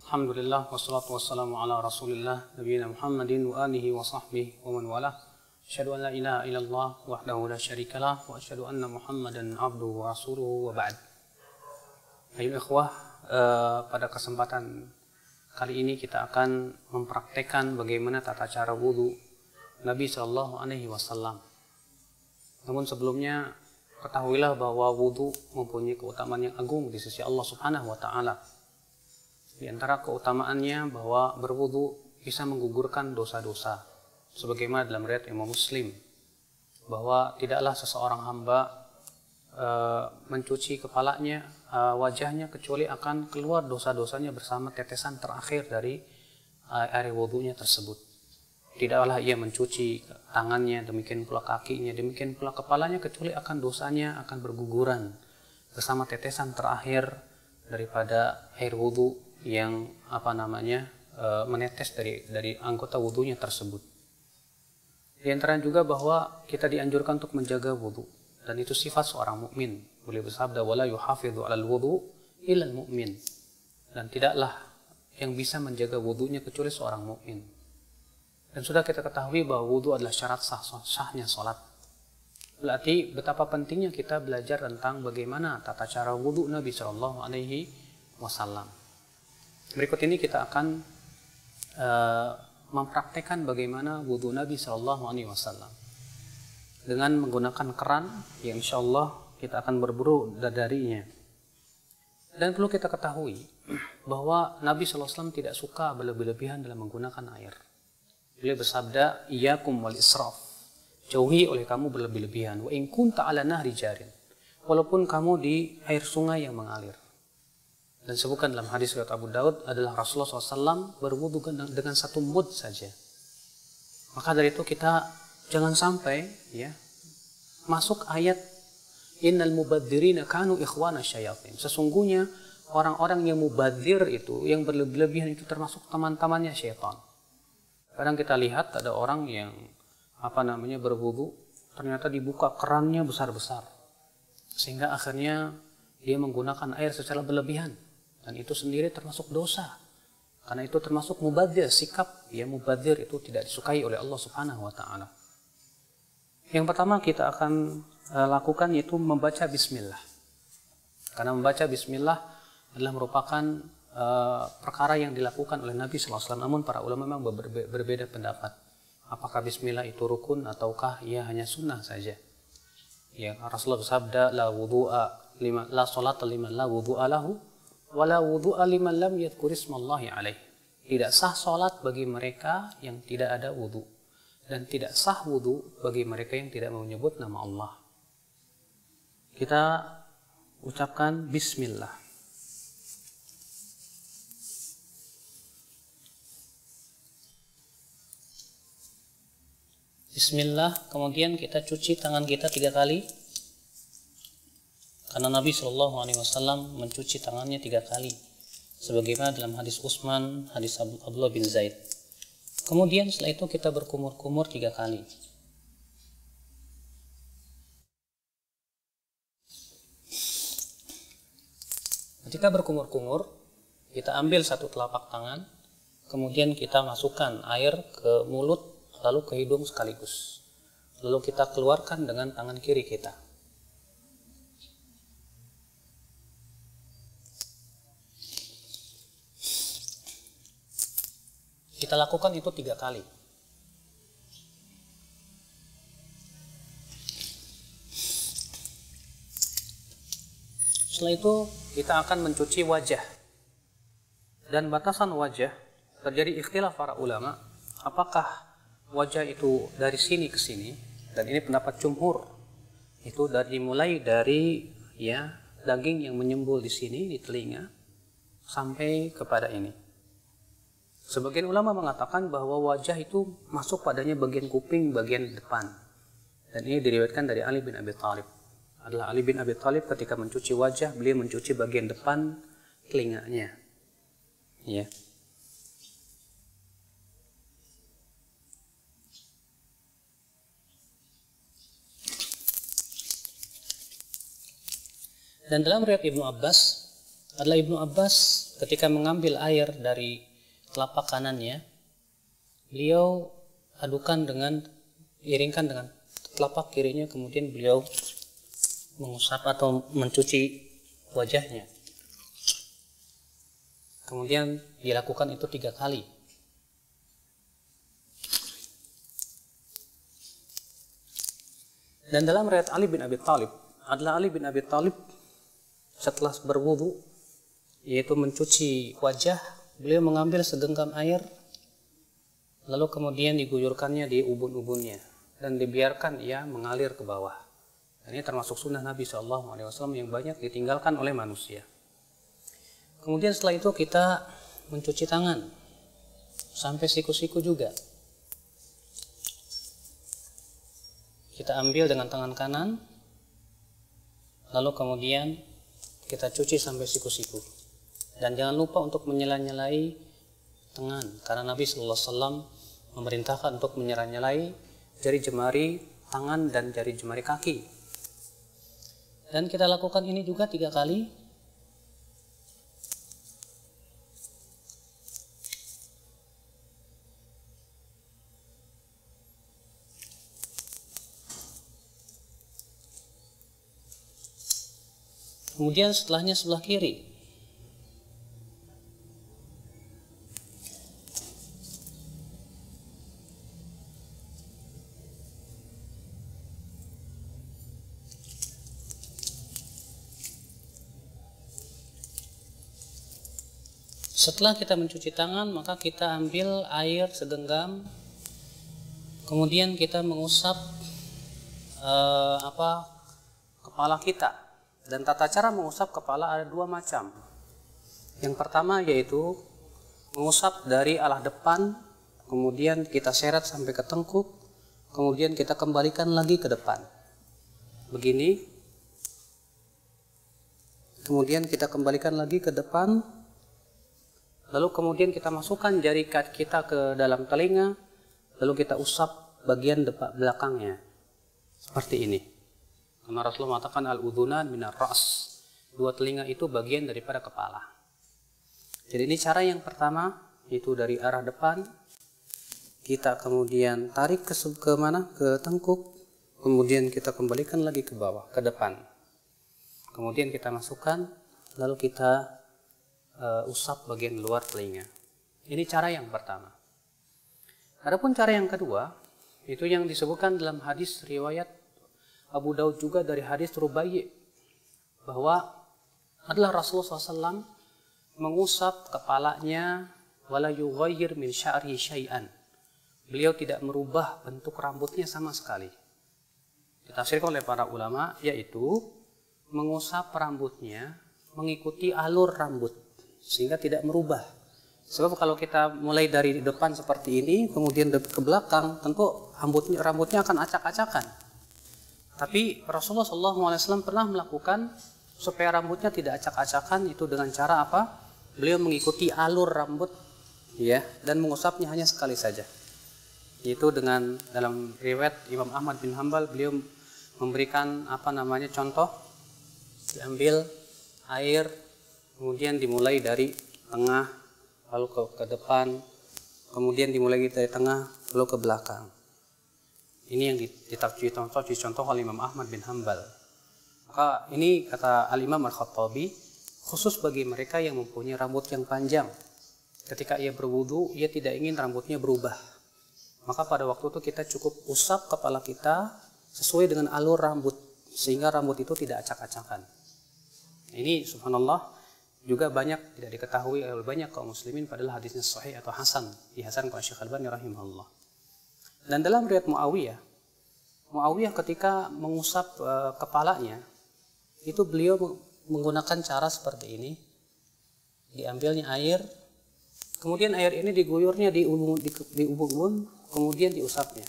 Alhamdulillah wassalatu wassalamu ala Rasulillah nabiyina Muhammadin wa alihi wa sahbihi wa man walah. Asyhadu an la ilaha illallah wahdahu la syarikalah wa asyhadu anna Muhammadan abduhu wa rasuluhu wa ba'd. Ayo ikhwah, pada kesempatan kali ini kita akan mempraktekkan bagaimana tata cara wudu Nabi Shallallahu Alaihi Wasallam. Namun sebelumnya ketahuilah bahwa wudu mempunyai keutamaan yang agung di sisi Allah Subhanahu Wa Taala. Di antara keutamaannya bahwa berwudu bisa menggugurkan dosa-dosa. Sebagaimana dalam riwayat Imam Muslim, bahwa tidaklah seseorang hamba mencuci kepalanya, wajahnya, kecuali akan keluar dosa-dosanya bersama tetesan terakhir dari air wudunya tersebut. Tidaklah ia mencuci tangannya, demikian pula kakinya, demikian pula kepalanya, kecuali akan dosanya akan berguguran bersama tetesan terakhir daripada air wudu yang menetes dari anggota wudunya tersebut. Di antara juga bahwa kita dianjurkan untuk menjaga wudu, dan itu sifat seorang mukmin. Beliau bersabda, wala yuhafidhu 'alal wudu illal mu'min. Dan tidaklah yang bisa menjaga wudunya kecuali seorang mukmin. Dan sudah kita ketahui bahwa wudu adalah syarat sahnya salat. Berarti betapa pentingnya kita belajar tentang bagaimana tata cara wudu Nabi Shallallahu Alaihi Wasallam. Berikut ini kita akan mempraktekkan bagaimana wudu Nabi Shallallahu Alaihi Wasallam dengan menggunakan keran yang insya Allah kita akan berburu darinya. Dan perlu kita ketahui bahwa Nabi Shallallahu Alaihi Wasallam tidak suka berlebih-lebihan dalam menggunakan air. Beliau bersabda, iyyakum wal israf, jauhi oleh kamu berlebih-lebihan. Wa in kunta ala nahri jarin, walaupun kamu di air sungai yang mengalir. Dan sebutkan dalam hadis riwayat Abu Daud adalah Rasulullah SAW berwudu dengan satu mud saja. Maka dari itu kita jangan sampai masuk ayat innal mubadzirina kanu ikhwana syayatin. Sesungguhnya orang-orang yang mubadzir itu, yang berlebihan itu termasuk teman-temannya syaitan. Kadang kita lihat ada orang yang berwudu, ternyata dibuka kerannya besar-besar, sehingga akhirnya dia menggunakan air secara berlebihan. Dan itu sendiri termasuk dosa. Karena itu termasuk mubadzir, sikap mubadzir itu tidak disukai oleh Allah Subhanahu wa taala. Yang pertama kita akan lakukan yaitu membaca bismillah. Karena membaca bismillah adalah merupakan perkara yang dilakukan oleh Nabi sallallahu alaihi wasallam. Namun para ulama memang berbeda pendapat. Apakah bismillah itu rukun ataukah ia hanya sunnah saja? Ya, Rasulullah bersabda, la salata liman la wudu'a lahu wala wudu'a liman lam yadhkur ismallahi alaih. Tidak sah salat bagi mereka yang tidak ada wudu, dan tidak sah wudu bagi mereka yang tidak menyebut nama Allah. Kita ucapkan bismillah. Bismillah, kemudian kita cuci tangan kita 3 kali. Karena Nabi Shallallahu Alaihi Wasallam mencuci tangannya 3 kali, sebagaimana dalam hadis Utsman, hadis Abdullah bin Zaid. Kemudian setelah itu kita berkumur-kumur 3 kali. Ketika berkumur-kumur, kita ambil satu telapak tangan, kemudian kita masukkan air ke mulut, lalu ke hidung sekaligus. Lalu kita keluarkan dengan tangan kiri kita. Kita lakukan itu 3 kali. Setelah itu kita akan mencuci wajah. Dan batasan wajah terjadi ikhtilaf para ulama, apakah wajah itu dari sini ke sini, dan ini pendapat jumhur, itu mulai dari daging yang menyembul di sini, di telinga, sampai kepada ini. Sebagian ulama mengatakan bahwa wajah itu masuk padanya bagian kuping, bagian depan. Dan ini diriwayatkan dari Ali bin Abi Thalib. Adalah Ali bin Abi Thalib ketika mencuci wajah, beliau mencuci bagian depan telinganya. Ya. Dan dalam riwayat Ibnu Abbas adalah Ibnu Abbas ketika mengambil air dari telapak kanannya, beliau iringkan dengan telapak kirinya, kemudian beliau mengusap atau mencuci wajahnya. Kemudian dilakukan itu 3 kali. Dan dalam riwayat Ali bin Abi Thalib, Ali bin Abi Thalib setelah berwudu, yaitu mencuci wajah, beliau mengambil segenggam air, lalu kemudian diguyurkannya di ubun-ubunnya dan dibiarkan ia mengalir ke bawah. Dan ini termasuk sunnah Nabi SAW yang banyak ditinggalkan oleh manusia. Kemudian setelah itu kita mencuci tangan sampai siku-siku juga. Kita ambil dengan tangan kanan, lalu kemudian kita cuci sampai siku-siku. Dan jangan lupa untuk menyela-nyelai tangan, karena Nabi SAW memerintahkan untuk menyela-nyelai jari jemari tangan dan jari jemari kaki. Dan kita lakukan ini juga 3 kali. Kemudian setelahnya sebelah kiri. Setelah kita mencuci tangan, maka kita ambil air segenggam, kemudian kita mengusap kepala kita. Dan tata cara mengusap kepala ada 2 macam. Yang pertama yaitu mengusap dari arah depan, kemudian kita seret sampai ke tengkuk, kemudian kita kembalikan lagi ke depan. Begini. Kemudian kita kembalikan lagi ke depan. Lalu kemudian kita masukkan jari kita ke dalam telinga, lalu kita usap bagian belakangnya. Seperti ini. Karena Rasulullah mengatakan al-udhunan minar ra's. 2 telinga itu bagian daripada kepala. Jadi ini cara yang pertama, itu dari arah depan. Kita kemudian tarik ke mana? Ke tengkuk. Kemudian kita kembalikan lagi ke bawah, ke depan. Kemudian kita masukkan, lalu kita usap bagian luar telinga. Ini cara yang pertama. Adapun cara yang kedua, itu yang disebutkan dalam hadis riwayat Abu Daud juga dari hadis Rubai', bahwa adalah Rasulullah SAW mengusap kepalanya wala yughayyir min sya'ri syai'an. Beliau tidak merubah bentuk rambutnya sama sekali. Ditafsirkan oleh para ulama, yaitu mengusap rambutnya mengikuti alur rambut sehingga tidak merubah. Sebab kalau kita mulai dari depan seperti ini, kemudian ke belakang, tentu rambutnya akan acak-acakan. Tapi Rasulullah SAW pernah melakukan supaya rambutnya tidak acak-acakan, itu dengan cara apa? Beliau mengikuti alur rambut, ya, dan mengusapnya hanya sekali saja. Itu dengan dalam riwayat Imam Ahmad bin Hanbal, beliau memberikan contoh, diambil air, kemudian dimulai dari tengah, lalu ke depan, kemudian dimulai dari tengah, lalu ke belakang. Ini yang dicontoh oleh Imam Ahmad bin Hanbal. Maka ini kata Al-Imam Al-Khattabi, khusus bagi mereka yang mempunyai rambut yang panjang. Ketika ia berwudu, ia tidak ingin rambutnya berubah. Maka pada waktu itu kita cukup usap kepala kita sesuai dengan alur rambut, sehingga rambut itu tidak acak-acakan. Ini subhanallah juga banyak tidak diketahui oleh banyak kaum muslimin, padahal hadisnya sahih atau hasan, dihasankan oleh Syekh Albani rahimahullah. Dan dalam riwayat Muawiyah ketika mengusap kepalanya, itu beliau menggunakan cara seperti ini. Diambilnya air, kemudian air ini diguyurnya di ubun-ubun, kemudian diusapnya.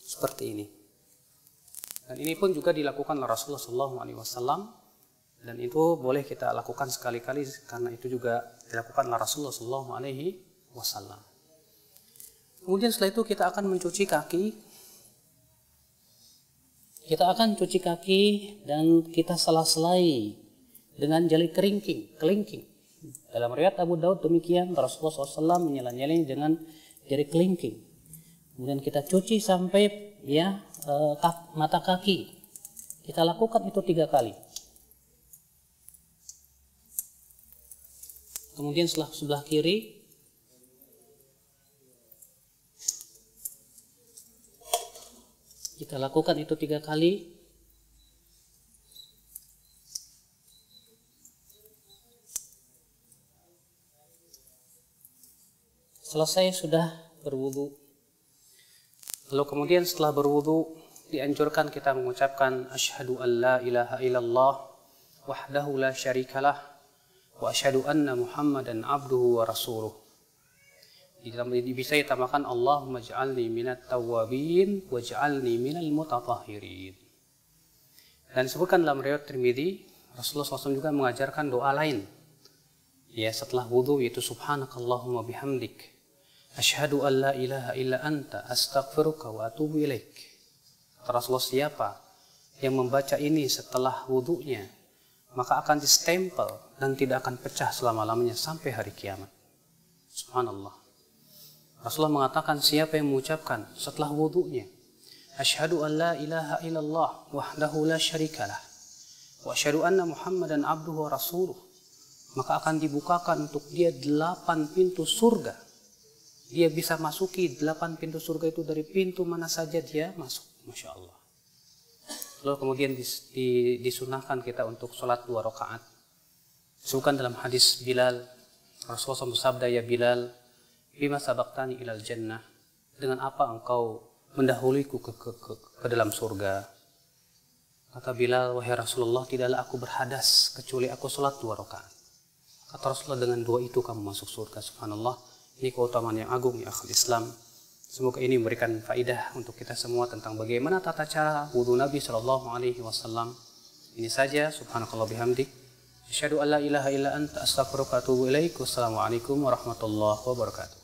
Seperti ini. Dan ini pun juga dilakukan oleh Rasulullah SAW. Dan itu boleh kita lakukan sekali-kali, karena itu juga dilakukan oleh Rasulullah SAW. Kemudian setelah itu kita akan mencuci kaki. Kita akan cuci kaki dan kita sela-selai dengan jari kelingking. Dalam riwayat Abu Daud demikian, Rasulullah SAW menyela-nyelanya dengan jari kelingking. Kemudian kita cuci sampai mata kaki. Kita lakukan itu 3 kali. Kemudian sebelah kiri kita lakukan itu 3 kali. Selesai sudah berwudu. Lalu kemudian setelah berwudu dianjurkan kita mengucapkan asyhadu an la ilaha illallah wahdahu la syarikalah wa asyhadu anna Muhammadan abduhu wa rasuluh. Bisa ditambahkan Allahumma ij'alni minat tawwabin waj'alni minal mutatahhirin. Dan disebutkan dalam riwayat Tirmidzi, Rasulullah SAW juga mengajarkan doa lain. Ya, setelah wudu, yaitu subhanakallahumma bihamdik asyhadu an la ilaha illa anta astaghfiruka wa atubu ilaik. Rasulullah, siapa yang membaca ini setelah wudunya, maka akan distempel dan tidak akan pecah selama-lamanya sampai hari kiamat. Subhanallah. Rasulullah mengatakan, siapa yang mengucapkan setelah wudunya asyhadu an la ilaha illallah wahdahu la syarikalah wa asyhadu anna Muhammadan abduhu wa rasuluh, maka akan dibukakan untuk dia 8 pintu surga. Dia bisa masuki 8 pintu surga itu dari pintu mana saja dia masuk. Masya Allah. Lalu kemudian disunahkan kita untuk sholat 2 rakaat. Disebutkan dalam hadis Bilal, Rasulullah bersabda, ya Bilal, bima sabaqtani ilal jannah, dengan apa engkau mendahuliku ke dalam surga? Kata Bilal, wahai Rasulullah, tidaklah aku berhadas kecuali aku sholat 2 rakaat. Kata Rasulullah, dengan 2 itu kamu masuk surga. Subhanallah. Ini keutamaan yang agung ya akhul Islam. Semoga ini memberikan faidah untuk kita semua tentang bagaimana tata cara wudu Nabi SAW. Ini saja. Subhanakallah bihamdik. Asyhadu an la ilaha illa anta astaghfiruka wa atubu ilaik. Wassalamualaikum warahmatullahi wabarakatuh.